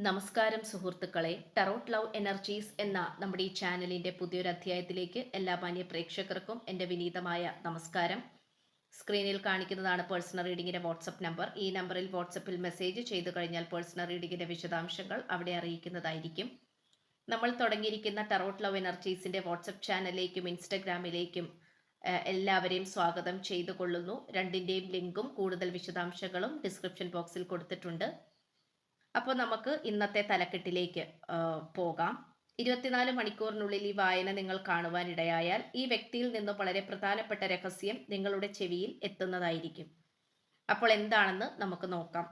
നമസ്കാരം സുഹൃത്തുക്കളെ, tarot love energies എന്ന നമ്മുടെ ഈ ചാനലിന്റെ പുതിയൊരു അധ്യായത്തിലേക്ക് എല്ലാ മാന്യ പ്രേക്ഷകർക്കും എൻ്റെ വിനീതമായ നമസ്കാരം. സ്ക്രീനിൽ കാണിക്കുന്നതാണ് പേഴ്സണൽ റീഡിങ്ങിന്റെ വാട്സപ്പ് നമ്പർ. ഈ നമ്പറിൽ വാട്സപ്പിൽ മെസ്സേജ് ചെയ്തു കഴിഞ്ഞാൽ പേഴ്സണൽ റീഡിങ്ങിന്റെ വിശദാംശങ്ങൾ അവിടെ അറിയിക്കുന്നതായിരിക്കും. നമ്മൾ തുടങ്ങിയിരിക്കുന്ന ടറോട്ട് ലവ് എനർജീസിന്റെ വാട്സപ്പ് ചാനലിലേക്കും ഇൻസ്റ്റഗ്രാമിലേക്കും എല്ലാവരെയും സ്വാഗതം ചെയ്തു കൊള്ളുന്നു. രണ്ടിൻ്റെയും ലിങ്കും കൂടുതൽ വിശദാംശങ്ങളും ഡിസ്ക്രിപ്ഷൻ ബോക്സിൽ കൊടുത്തിട്ടുണ്ട്. അപ്പോൾ നമുക്ക് ഇന്നത്തെ തലക്കെട്ടിലേക്ക് പോകാം. 24 മണിക്കൂറിനുള്ളിൽ ഈ വായന നിങ്ങൾ കാണുവാനിടയായാൽ ഈ വ്യക്തിയിൽ നിന്നും വളരെ പ്രധാനപ്പെട്ട രഹസ്യം നിങ്ങളുടെ ചെവിയിൽ എത്തുന്നതായിരിക്കും. അപ്പോൾ എന്താണെന്ന് നമുക്ക് നോക്കാം.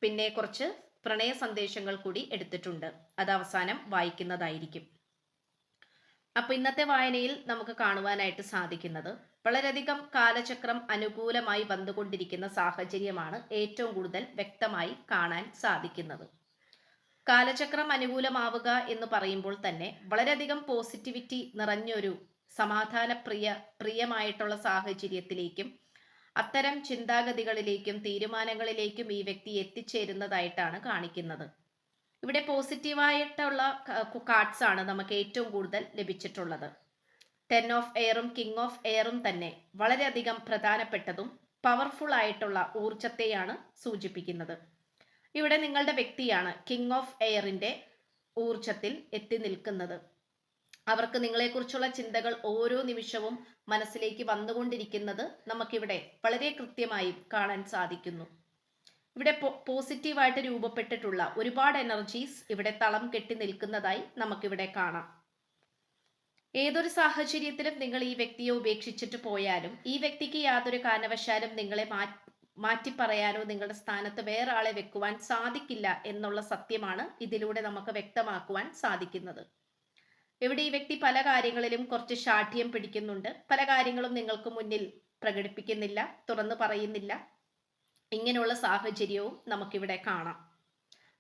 പിന്നെ കുറച്ച് പ്രണയ സന്ദേശങ്ങൾ കൂടി എടുത്തിട്ടുണ്ട്, അത് അവസാനം വായിക്കുന്നതായിരിക്കും. അപ്പോൾ ഇന്നത്തെ വായനയിൽ നമുക്ക് കാണുവാനായിട്ട് സാധിക്കുന്നത് വളരെയധികം കാലചക്രം അനുകൂലമായി വന്നുകൊണ്ടിരിക്കുന്ന സാഹചര്യമാണ് ഏറ്റവും കൂടുതൽ വ്യക്തമായി കാണാൻ സാധിക്കുന്നത്. കാലചക്രം അനുകൂലമാവുക എന്ന് പറയുമ്പോൾ തന്നെ വളരെയധികം പോസിറ്റിവിറ്റി നിറഞ്ഞൊരു പ്രിയമായിട്ടുള്ള സാഹചര്യത്തിലേക്കും അത്തരം ചിന്താഗതികളിലേക്കും തീരുമാനങ്ങളിലേക്കും ഈ വ്യക്തി എത്തിച്ചേരുന്നതായിട്ടാണ് കാണിക്കുന്നത്. ഇവിടെ പോസിറ്റീവായിട്ടുള്ള കാർഡ്സ് ആണ് നമുക്ക് ഏറ്റവും കൂടുതൽ ലഭിച്ചിട്ടുള്ളത്. 10 ഓഫ് എയറും കിങ് ഓഫ് എയറും തന്നെ വളരെയധികം പ്രധാനപ്പെട്ടതും പവർഫുൾ ആയിട്ടുള്ള ഊർജത്തെയാണ് സൂചിപ്പിക്കുന്നത്. ഇവിടെ നിങ്ങളുടെ വ്യക്തിയാണ് കിങ് ഓഫ് എയറിന്റെ ഊർജത്തിൽ എത്തി നിൽക്കുന്നത്. അവർക്ക് നിങ്ങളെക്കുറിച്ചുള്ള ചിന്തകൾ ഓരോ നിമിഷവും മനസ്സിലേക്ക് വന്നുകൊണ്ടിരിക്കുന്നത് നമുക്കിവിടെ വളരെ കൃത്യമായി കാണാൻ സാധിക്കുന്നു. ഇവിടെ പോസിറ്റീവായിട്ട് രൂപപ്പെട്ടിട്ടുള്ള ഒരുപാട് എനർജീസ് ഇവിടെ തളം കെട്ടി നിൽക്കുന്നതായി നമുക്കിവിടെ കാണാം. ഏതൊരു സാഹചര്യത്തിലും നിങ്ങൾ ഈ വ്യക്തിയെ ഉപേക്ഷിച്ചിട്ട് പോയാലും ഈ വ്യക്തിക്ക് യാതൊരു കാരണവശാലും നിങ്ങളെ മാറ്റി പറയാനോ നിങ്ങളുടെ സ്ഥാനത്ത് വേറെ ആളെ വെക്കുവാൻ സാധിക്കില്ല എന്നുള്ള സത്യമാണ് ഇതിലൂടെ നമുക്ക് വ്യക്തമാക്കുവാൻ സാധിക്കുന്നത്. ഇവിടെ ഈ വ്യക്തി പല കാര്യങ്ങളിലും കുറച്ച് ശാഠ്യം പിടിക്കുന്നുണ്ട്. പല കാര്യങ്ങളും നിങ്ങൾക്ക് മുന്നിൽ പ്രകടിപ്പിക്കുന്നില്ല, തുറന്നു പറയുന്നില്ല. ഇങ്ങനെയുള്ള സാഹചര്യവും നമുക്കിവിടെ കാണാം.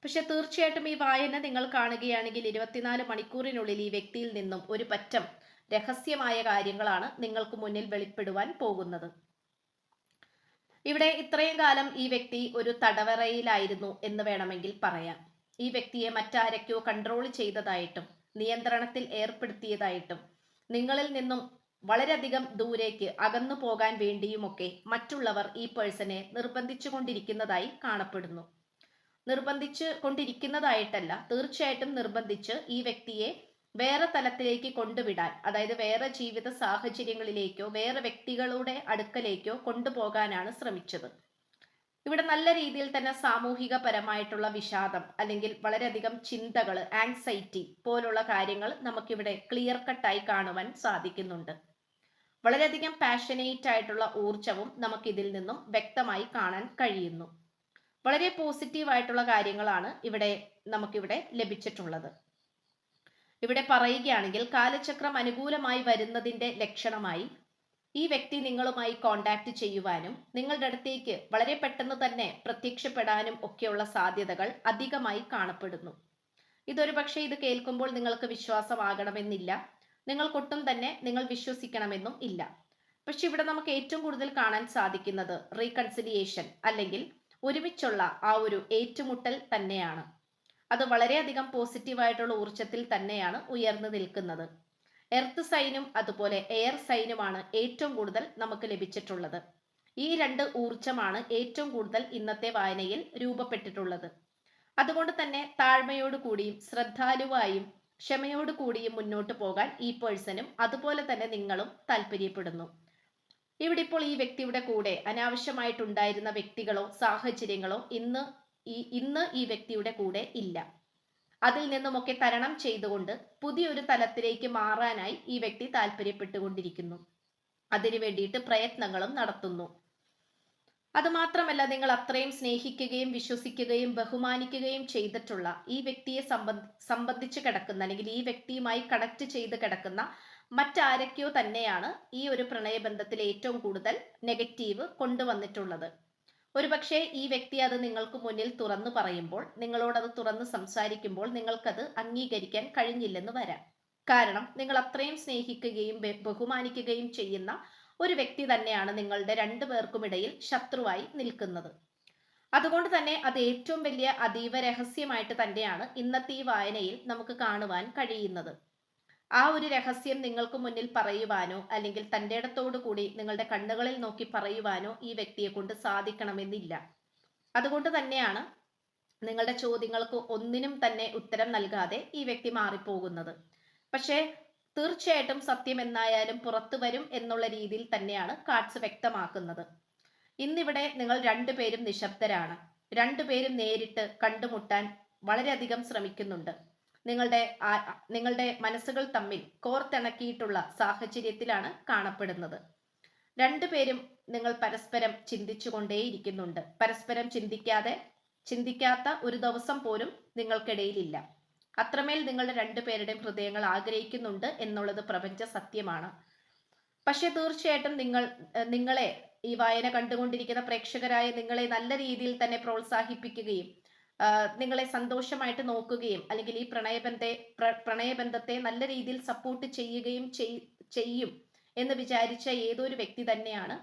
പക്ഷെ തീർച്ചയായിട്ടും ഈ വായന നിങ്ങൾ കാണുകയാണെങ്കിൽ 24 മണിക്കൂറിനുള്ളിൽ ഈ വ്യക്തിയിൽ നിന്നും ഒരു പറ്റം രഹസ്യമായ കാര്യങ്ങളാണ് നിങ്ങൾക്ക് മുന്നിൽ വെളിപ്പെടുവാൻ പോകുന്നത്. ഇവിടെ ഇത്രയും കാലം ഈ വ്യക്തി ഒരു തടവറയിലായിരുന്നു എന്ന് വേണമെങ്കിൽ പറയാം. ഈ വ്യക്തിയെ മറ്റാരൊക്കെയോ കൺട്രോൾ ചെയ്തതായിട്ടും നിയന്ത്രണത്തിൽ ഏർപ്പെടുത്തിയതായിട്ടും നിങ്ങളിൽ നിന്നും വളരെയധികം ദൂരേക്ക് അകന്നു പോകാൻ വേണ്ടിയുമൊക്കെ മറ്റുള്ളവർ ഈ പേഴ്സണെ നിർബന്ധിച്ചു കൊണ്ടിരിക്കുന്നതായി കാണപ്പെടുന്നു. നിർബന്ധിച്ചു കൊണ്ടിരിക്കുന്നതായിട്ടല്ല, തീർച്ചയായിട്ടും നിർബന്ധിച്ച് ഈ വ്യക്തിയെ വേറെ തലത്തിലേക്ക് കൊണ്ടുവിടാൻ, അതായത് വേറെ ജീവിത സാഹചര്യങ്ങളിലേക്കോ വേറെ വ്യക്തികളുടെ അടുക്കലേക്കോ കൊണ്ടുപോകാനാണ് ശ്രമിച്ചത്. ഇവിടെ നല്ല രീതിയിൽ തന്നെ സാമൂഹിക പരമായിട്ടുള്ള വിഷാദം അല്ലെങ്കിൽ വളരെയധികം ചിന്തകൾ, ആങ്സൈറ്റി പോലുള്ള കാര്യങ്ങൾ നമുക്കിവിടെ ക്ലിയർ കട്ടായി കാണുവാൻ സാധിക്കുന്നുണ്ട്. വളരെയധികം പാഷനേറ്റ് ആയിട്ടുള്ള ഊർജവും നമുക്കിതിൽ നിന്നും വ്യക്തമായി കാണാൻ കഴിയുന്നു. വളരെ പോസിറ്റീവായിട്ടുള്ള കാര്യങ്ങളാണ് നമുക്കിവിടെ ലഭിച്ചിട്ടുള്ളത്. ഇവിടെ പറയുകയാണെങ്കിൽ കാലചക്രം അനുകൂലമായി വരുന്നതിന്റെ ലക്ഷണമായി ഈ വ്യക്തി നിങ്ങളുമായി കോണ്ടാക്ട് ചെയ്യുവാനും നിങ്ങളുടെ അടുത്തേക്ക് വളരെ പെട്ടെന്ന് തന്നെ പ്രത്യക്ഷപ്പെടാനും ഒക്കെയുള്ള സാധ്യതകൾ അധികമായി കാണപ്പെടുന്നു. ഇതൊരു പക്ഷേ ഇത് കേൾക്കുമ്പോൾ നിങ്ങൾക്ക് വിശ്വാസമാകണമെന്നില്ല, നിങ്ങൾക്കൊട്ടും തന്നെ നിങ്ങൾ വിശ്വസിക്കണമെന്നും ഇല്ല. പക്ഷെ ഇവിടെ നമുക്ക് ഏറ്റവും കൂടുതൽ കാണാൻ സാധിക്കുന്നത് റീകൺസിലിയേഷൻ അല്ലെങ്കിൽ ഒരുമിച്ചുള്ള ആ ഒരു ഏറ്റുമുട്ടൽ തന്നെയാണ്. അത് വളരെയധികം പോസിറ്റീവായിട്ടുള്ള ഊർജത്തിൽ തന്നെയാണ് ഉയർന്നു നിൽക്കുന്നത്. എർത്ത് സൈനും അതുപോലെ എയർ സൈനുമാണ് ഏറ്റവും കൂടുതൽ നമുക്ക് ലഭിച്ചിട്ടുള്ളത്. ഈ രണ്ട് ഊർജമാണ് ഏറ്റവും കൂടുതൽ ഇന്നത്തെ വായനയിൽ രൂപപ്പെട്ടിട്ടുള്ളത്. അതുകൊണ്ട് തന്നെ താഴ്മയോടു കൂടിയും ശ്രദ്ധാലുവായും ക്ഷമയോടു കൂടിയും മുന്നോട്ട് പോകാൻ ഈ പേഴ്സണും അതുപോലെ തന്നെ നിങ്ങളും താല്പര്യപ്പെടുന്നു. ഇവിടെ ഇപ്പോൾ ഈ വ്യക്തിയുടെ കൂടെ അനാവശ്യമായിട്ടുണ്ടായിരുന്ന വ്യക്തികളോ സാഹചര്യങ്ങളോ ഇന്ന് ഈ വ്യക്തിയുടെ കൂടെ ഇല്ല. അതിൽ നിന്നുമൊക്കെ തരണം ചെയ്തുകൊണ്ട് പുതിയൊരു തലത്തിലേക്ക് മാറാനായി ഈ വ്യക്തി താല്പര്യപ്പെട്ടുകൊണ്ടിരിക്കുന്നു. അതിനു വേണ്ടിയിട്ട് പ്രയത്നങ്ങളും നടത്തുന്നു. അതുമാത്രമല്ല, നിങ്ങൾ അത്രയും സ്നേഹിക്കുകയും വിശ്വസിക്കുകയും ബഹുമാനിക്കുകയും ചെയ്തിട്ടുള്ള ഈ വ്യക്തിയെ സംബന്ധിച്ച് കിടക്കുന്ന അല്ലെങ്കിൽ ഈ വ്യക്തിയുമായി കണക്ട് ചെയ്ത് കിടക്കുന്ന മറ്റാരൊക്കെയോ തന്നെയാണ് ഈ ഒരു പ്രണയബന്ധത്തിൽ ഏറ്റവും കൂടുതൽ നെഗറ്റീവ് കൊണ്ടുവന്നിട്ടുള്ളത്. ഒരുപക്ഷെ ഈ വ്യക്തി അത് നിങ്ങൾക്ക് മുന്നിൽ തുറന്നു പറയുമ്പോൾ, നിങ്ങളോടത് തുറന്ന് സംസാരിക്കുമ്പോൾ നിങ്ങൾക്കത് അംഗീകരിക്കാൻ കഴിഞ്ഞില്ലെന്ന് വരാം. കാരണം നിങ്ങൾ അത്രയും സ്നേഹിക്കുകയും ബഹുമാനിക്കുകയും ചെയ്യുന്ന ഒരു വ്യക്തി തന്നെയാണ് നിങ്ങളുടെ രണ്ടു പേർക്കും ഇടയിൽ ശത്രുവായി നിൽക്കുന്നത്. അതുകൊണ്ട് തന്നെ അത് ഏറ്റവും വലിയ അതീവ രഹസ്യമായിട്ട് തന്നെയാണ് ഇന്നത്തെ ഈ വായനയിൽ നമുക്ക് കാണുവാൻ കഴിയുന്നത്. ആ ഒരു രഹസ്യം നിങ്ങൾക്ക് മുന്നിൽ പറയുവാനോ അല്ലെങ്കിൽ തൻ്റെ ഇടത്തോടു കൂടി നിങ്ങളുടെ കണ്ണുകളിൽ നോക്കി പറയുവാനോ ഈ വ്യക്തിയെ കൊണ്ട് സാധിക്കണമെന്നില്ല. അതുകൊണ്ട് തന്നെയാണ് നിങ്ങളുടെ ചോദ്യങ്ങൾക്ക് ഒന്നിനും തന്നെ ഉത്തരം നൽകാതെ ഈ വ്യക്തി മാറിപ്പോകുന്നത്. പക്ഷേ തീർച്ചയായിട്ടും സത്യം എന്നായാലും പുറത്തു വരും എന്നുള്ള രീതിയിൽ തന്നെയാണ് കാർഡ്സ് വ്യക്തമാക്കുന്നത്. ഇന്നിവിടെ നിങ്ങൾ രണ്ടുപേരും നിശബ്ദരാണ്. രണ്ടുപേരും നേരിട്ട് കണ്ടുമുട്ടാൻ വളരെയധികം ശ്രമിക്കുന്നുണ്ട്. നിങ്ങളുടെ മനസ്സുകൾ തമ്മിൽ കോർത്തിണക്കിയിട്ടുള്ള സാഹചര്യത്തിലാണ് കാണപ്പെടുന്നത്. രണ്ടുപേരും നിങ്ങൾ പരസ്പരം ചിന്തിച്ചുകൊണ്ടേയിരിക്കുന്നുണ്ട്. പരസ്പരം ചിന്തിക്കാത്ത ഒരു ദിവസം പോലും നിങ്ങൾക്കിടയിലില്ല. അത്രമേൽ നിങ്ങളുടെ രണ്ടുപേരുടെയും ഹൃദയങ്ങൾ ആഗ്രഹിക്കുന്നുണ്ട് എന്നുള്ളത് പ്രപഞ്ച സത്യമാണ്. പക്ഷെ തീർച്ചയായിട്ടും നിങ്ങളെ ഈ വായന കണ്ടുകൊണ്ടിരിക്കുന്ന പ്രേക്ഷകരായ നിങ്ങളെ നല്ല രീതിയിൽ തന്നെ പ്രോത്സാഹിപ്പിക്കുകയും നിങ്ങളെ സന്തോഷമായിട്ട് നോക്കുകയും അല്ലെങ്കിൽ ഈ പ്രണയബന്ധത്തെ നല്ല രീതിയിൽ സപ്പോർട്ട് ചെയ്യുകയും ചെയ്യും എന്ന് വിചാരിച്ച ഏതൊരു വ്യക്തി തന്നെയാണ്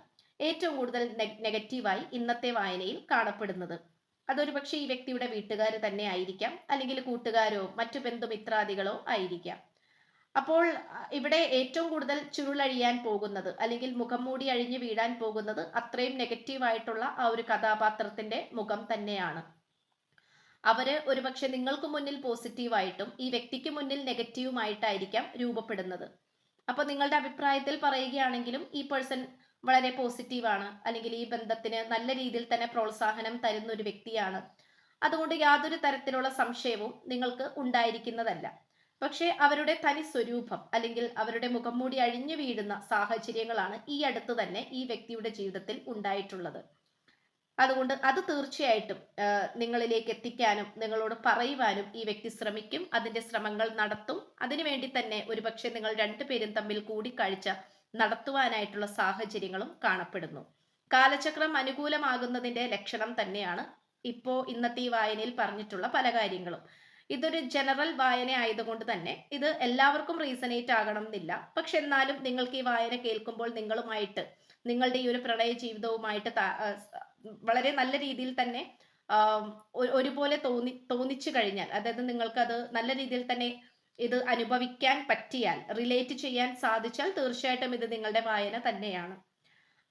ഏറ്റവും കൂടുതൽ നെഗറ്റീവായി ഇന്നത്തെ വായനയിൽ കാണപ്പെടുന്നത്. അതൊരു പക്ഷേ ഈ വ്യക്തിയുടെ വീട്ടുകാർ തന്നെ ആയിരിക്കാം, അല്ലെങ്കിൽ കൂട്ടുകാരോ മറ്റു ബന്ധുമിത്രാദികളോ ആയിരിക്കാം. അപ്പോൾ ഇവിടെ ഏറ്റവും കൂടുതൽ ചുരുളഴിയാൻ പോകുന്നത് അല്ലെങ്കിൽ മുഖം മൂടി അഴിഞ്ഞു വീഴാൻ പോകുന്നത് അത്രയും നെഗറ്റീവായിട്ടുള്ള ആ ഒരു കഥാപാത്രത്തിന്റെ മുഖം തന്നെയാണ്. അവര് ഒരുപക്ഷെ നിങ്ങൾക്ക് മുന്നിൽ പോസിറ്റീവായിട്ടും ഈ വ്യക്തിക്ക് മുന്നിൽ നെഗറ്റീവുമായിട്ടായിരിക്കാം രൂപപ്പെടുന്നത്. അപ്പൊ നിങ്ങളുടെ അഭിപ്രായത്തിൽ പറയുകയാണെങ്കിലും ഈ പേഴ്സൺ വളരെ പോസിറ്റീവാണ്, അല്ലെങ്കിൽ ഈ ബന്ധത്തിന് നല്ല രീതിയിൽ തന്നെ പ്രോത്സാഹനം തരുന്ന ഒരു വ്യക്തിയാണ്. അതുകൊണ്ട് യാതൊരു തരത്തിലുള്ള സംശയവും നിങ്ങൾക്ക് ഉണ്ടായിരിക്കുന്നതല്ല. പക്ഷേ അവരുടെ തനി സ്വരൂപം അല്ലെങ്കിൽ അവരുടെ മുഖം മൂടി അഴിഞ്ഞു വീഴുന്ന സാഹചര്യങ്ങളാണ് ഈ അടുത്ത് തന്നെ ഈ വ്യക്തിയുടെ ജീവിതത്തിൽ ഉണ്ടായിട്ടുള്ളത്. അതുകൊണ്ട് അത് തീർച്ചയായിട്ടും നിങ്ങളിലേക്ക് എത്തിക്കാനും നിങ്ങളോട് പറയുവാനും ഈ വ്യക്തി ശ്രമിക്കും. അതിന്റെ ശ്രമങ്ങൾ നടത്തും. അതിനുവേണ്ടി തന്നെ ഒരുപക്ഷെ നിങ്ങൾ രണ്ടുപേരും തമ്മിൽ കൂടിക്കാഴ്ച നടത്തുവാനായിട്ടുള്ള സാഹചര്യങ്ങളും കാണപ്പെടുന്നു. കാലചക്രം അനുകൂലമാകുന്നതിന്റെ ലക്ഷണം തന്നെയാണ് ഇന്നത്തെ ഈ വായനയിൽ പറഞ്ഞിട്ടുള്ള പല കാര്യങ്ങളും. ഇതൊരു ജനറൽ വായന ആയതുകൊണ്ട് തന്നെ ഇത് എല്ലാവർക്കും റീസണേറ്റ് ആകണം എന്നില്ല. പക്ഷെ എന്നാലും നിങ്ങൾക്ക് ഈ വായന കേൾക്കുമ്പോൾ നിങ്ങളുമായിട്ട് നിങ്ങളുടെ ഈ ഒരു പ്രണയ ജീവിതവുമായിട്ട് വളരെ നല്ല രീതിയിൽ തന്നെ ഒരുപോലെ തോന്നിച്ചു കഴിഞ്ഞാൽ, അതായത് നിങ്ങൾക്ക് അത് നല്ല രീതിയിൽ തന്നെ ഇത് അനുഭവിക്കാൻ പറ്റിയാൽ, റിലേറ്റ് ചെയ്യാൻ സാധിച്ചാൽ തീർച്ചയായിട്ടും ഇത് നിങ്ങളുടെ വായന തന്നെയാണ്.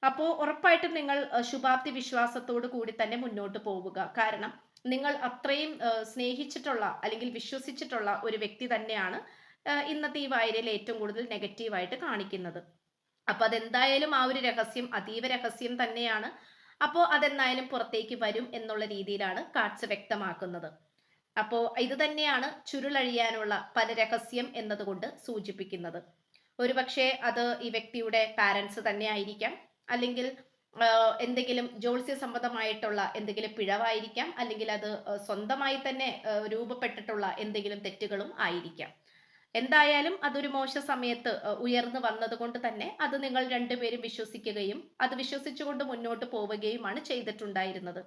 അപ്പോൾ ഉറപ്പായിട്ടും നിങ്ങൾ ശുഭാപ്തി വിശ്വാസത്തോടു കൂടി തന്നെ മുന്നോട്ട് പോവുക. കാരണം നിങ്ങൾ അത്രയും സ്നേഹിച്ചിട്ടുള്ള അല്ലെങ്കിൽ വിശ്വസിച്ചിട്ടുള്ള ഒരു വ്യക്തി തന്നെയാണ് ഇന്നത്തെ ഈ വായനയിൽ ഏറ്റവും കൂടുതൽ നെഗറ്റീവായിട്ട് കാണിക്കുന്നത്. അപ്പൊ അതെന്തായാലും ആ ഒരു രഹസ്യം അതീവ രഹസ്യം തന്നെയാണ്. അപ്പോൾ അതെന്തായാലും പുറത്തേക്ക് വരും എന്നുള്ള രീതിയിലാണ് കാർഡ്സ് വ്യക്തമാക്കുന്നത്. അപ്പോൾ ഇത് തന്നെയാണ് ചുരുളഴിയാനുള്ള പല രഹസ്യം എന്നതുകൊണ്ട് സൂചിപ്പിക്കുന്നത്. ഒരുപക്ഷെ അത് ഈ വ്യക്തിയുടെ പാരൻസ് തന്നെ ആയിരിക്കാം, അല്ലെങ്കിൽ എന്തെങ്കിലും ജ്യോത്സ്യ സംബന്ധമായിട്ടുള്ള എന്തെങ്കിലും പിഴവായിരിക്കാം, അല്ലെങ്കിൽ അത് സ്വന്തമായി തന്നെ രൂപപ്പെട്ടിട്ടുള്ള എന്തെങ്കിലും തെറ്റുകളും ആയിരിക്കാം. എന്തായാലും അതൊരു മോശ സമയത്ത് ഉയർന്നു വന്നത് കൊണ്ട് തന്നെ അത് നിങ്ങൾ രണ്ടുപേരും വിശ്വസിക്കുകയും അത് വിശ്വസിച്ചുകൊണ്ട് മുന്നോട്ട് പോവുകയുമാണ് ചെയ്തിട്ടുണ്ടായിരുന്നത്.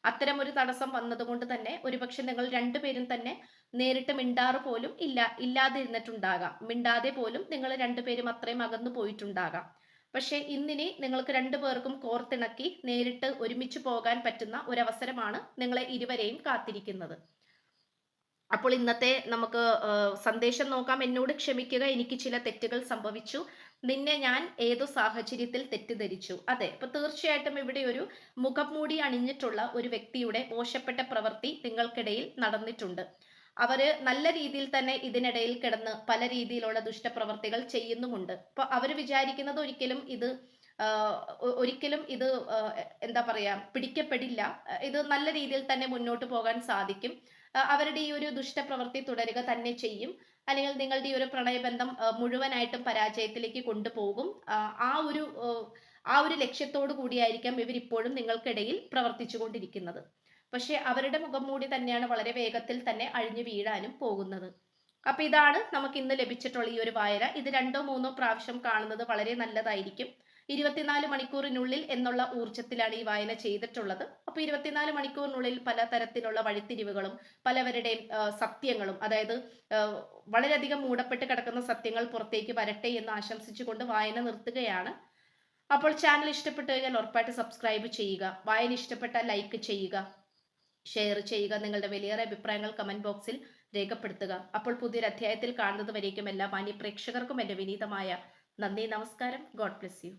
അത്തരമൊരു തടസ്സം വന്നതുകൊണ്ട് തന്നെ ഒരുപക്ഷെ നിങ്ങൾ രണ്ടുപേരും തന്നെ നേരിട്ട് മിണ്ടാറ് പോലും ഇല്ലാതിരുന്നിട്ടുണ്ടാകാം. മിണ്ടാതെ പോലും നിങ്ങൾ രണ്ടുപേരും അത്രയും അകന്നു പോയിട്ടുണ്ടാകാം. പക്ഷെ ഇന്നിനി നിങ്ങൾക്ക് രണ്ടുപേർക്കും കോർത്തിണക്കി നേരിട്ട് ഒരുമിച്ച് പോകാൻ പറ്റുന്ന ഒരവസരമാണ് നിങ്ങളെ ഇരുവരെയും കാത്തിരിക്കുന്നത്. അപ്പോൾ ഇന്നത്തെ നമുക്ക് സന്ദേശം നോക്കാം. എന്നോട് ക്ഷമിക്കുക, എനിക്ക് ചില തെറ്റുകൾ സംഭവിച്ചു. നിന്നെ ഞാൻ ഏതോ സാഹചര്യത്തിൽ തെറ്റിദ്ധരിച്ചു. അതെ, അപ്പൊ തീർച്ചയായിട്ടും ഇവിടെ ഒരു മുഖം മൂടി അണിഞ്ഞിട്ടുള്ള ഒരു വ്യക്തിയുടെ മോശപ്പെട്ട പ്രവൃത്തി നിങ്ങൾക്കിടയിൽ നടന്നിട്ടുണ്ട്. അവര് നല്ല രീതിയിൽ തന്നെ ഇതിനിടയിൽ കിടന്ന് പല രീതിയിലുള്ള ദുഷ്ടപ്രവർത്തികൾ ചെയ്യുന്നുമുണ്ട്. അപ്പൊ അവര് വിചാരിക്കുന്നത് ഒരിക്കലും ഇത് എന്താ പറയാ, പിടിക്കപ്പെടില്ല. ഇത് നല്ല രീതിയിൽ തന്നെ മുന്നോട്ട് പോകാൻ സാധിക്കും. അവരുടെ ഈ ഒരു ദുഷ്ടപ്രവൃത്തി തുടരുക തന്നെ ചെയ്യും. അല്ലെങ്കിൽ നിങ്ങളുടെ ഈ ഒരു പ്രണയബന്ധം മുഴുവനായിട്ടും പരാജയത്തിലേക്ക് കൊണ്ടുപോകും. ആ ഒരു ലക്ഷ്യത്തോടു കൂടിയായിരിക്കാം ഇവരിപ്പോഴും നിങ്ങൾക്കിടയിൽ പ്രവർത്തിച്ചു കൊണ്ടിരിക്കുന്നത്. പക്ഷെ അവരുടെ മുഖം മൂടി തന്നെയാണ് വളരെ വേഗത്തിൽ തന്നെ അഴിഞ്ഞു വീഴാനും പോകുന്നത്. അപ്പൊ ഇതാണ് നമുക്ക് ഇന്ന് ലഭിച്ചിട്ടുള്ള ഈ ഒരു വായന. ഇത് 2 or 3 പ്രാവശ്യം കാണുന്നത് വളരെ നല്ലതായിരിക്കും. 24 മണിക്കൂറിനുള്ളിൽ എന്നുള്ള ഊർജ്ജത്തിലാണ് ഈ വായന ചെയ്തിട്ടുള്ളത്. അപ്പൊ 24 മണിക്കൂറിനുള്ളിൽ പല തരത്തിലുള്ള വഴിത്തിരിവുകളും പലവരുടെയും സത്യങ്ങളും, അതായത് വളരെയധികം മൂടപ്പെട്ട് കിടക്കുന്ന സത്യങ്ങൾ പുറത്തേക്ക് വരട്ടെ എന്ന് ആശംസിച്ചുകൊണ്ട് വായന നിർത്തുകയാണ്. അപ്പോൾ ചാനൽ ഇഷ്ടപ്പെട്ടു കഴിഞ്ഞാൽ ഉറപ്പായിട്ട് സബ്സ്ക്രൈബ് ചെയ്യുക. വായന ഇഷ്ടപ്പെട്ടാൽ ലൈക്ക് ചെയ്യുക, ഷെയർ ചെയ്യുക. നിങ്ങളുടെ വലിയേറെ അഭിപ്രായങ്ങൾ കമന്റ് ബോക്സിൽ രേഖപ്പെടുത്തുക. അപ്പോൾ പുതിയൊരു അധ്യായത്തിൽ കാണുന്നത് വരേക്കും എല്ലാ മാന്യ പ്രേക്ഷകർക്കും എൻ്റെ വിനീതമായ നന്ദി, നമസ്കാരം. God bless you.